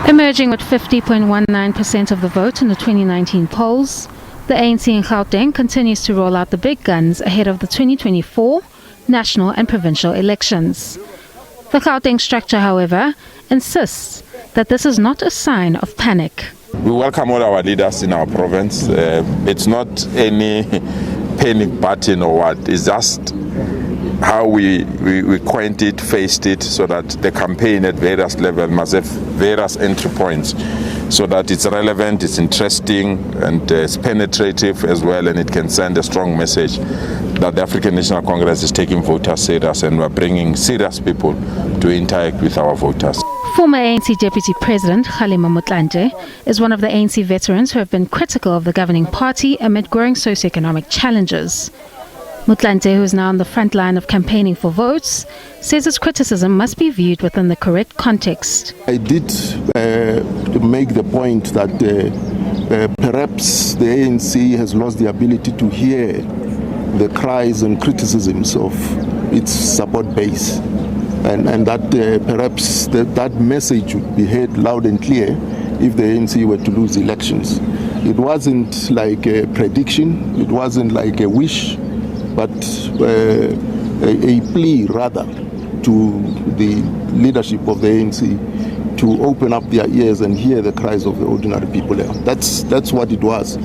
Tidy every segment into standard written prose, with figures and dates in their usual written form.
Emerging with 50.19% of the vote in the 2019 polls, the ANC in Gauteng continues to roll out the big guns ahead of the 2024 national and provincial elections. The Gauteng structure, however, insists that this is not a sign of panic. We welcome all our leaders in our province. It's not any panic button or what. It's just how we coined it, faced it, so that the campaign at various levels must have various entry points, so that it's relevant, it's interesting, and it's penetrative as well, and it can send a strong message that the African National Congress is taking voters serious, and we're bringing serious people to interact with our voters. Former ANC Deputy President Kgalema Motlanthe is one of the ANC veterans who have been critical of the governing party amid growing socioeconomic challenges. Motlanthe, who is now on the front line of campaigning for votes, says his criticism must be viewed within the correct context. I did make the point that perhaps the ANC has lost the ability to hear the cries and criticisms of its support base, and that perhaps that message would be heard loud and clear if the ANC were to lose elections. It wasn't like a prediction, it wasn't like a wish, but a plea rather to the leadership of the ANC to open up their ears and hear the cries of the ordinary people there. That's what it was.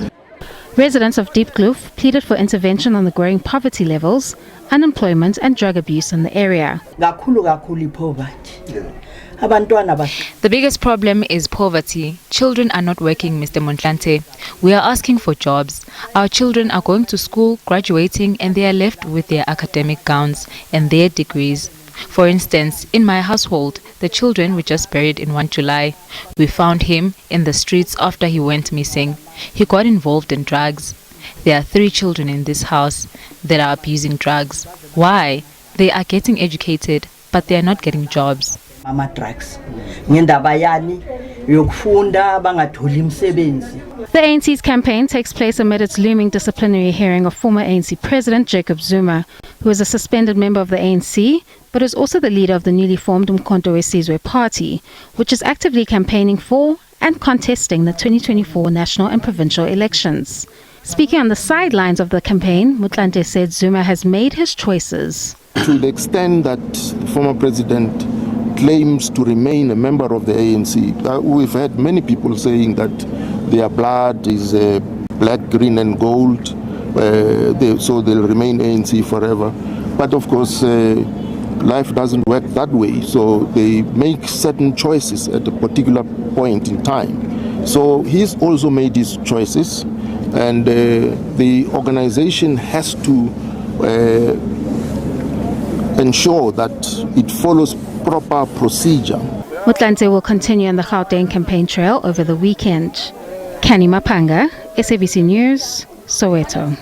Residents of Diepkloof pleaded for intervention on the growing poverty levels, unemployment and drug abuse in the area. The biggest problem is poverty. Children are not working, Mr. Motlanthe. We are asking for jobs. Our children are going to school, graduating, and they are left with their academic gowns and their degrees. For instance, in my household, the children were just buried in 1 July. We found him in the streets after he went missing. He got involved in drugs. There are 3 children in this house that are abusing drugs. Why? They are getting educated, but they are not getting jobs. The ANC's campaign takes place amid its looming disciplinary hearing of former ANC President Jacob Zuma, who is a suspended member of the ANC, but is also the leader of the newly formed Umkhonto weSizwe party, which is actively campaigning for and contesting the 2024 national and provincial elections. Speaking on the sidelines of the campaign, Motlanthe said Zuma has made his choices. To the extent that the former president claims to remain a member of the ANC, we've had many people saying that their blood is black, green and gold, so they'll remain ANC forever. But of course, life doesn't work that way, so they make certain choices at a particular point in time. So he's also made his choices, and the organization has to ensure that it follows proper procedure. Motlanthe will continue on the Gauteng campaign trail over the weekend. Canny, Maphanga, SABC News, Soweto.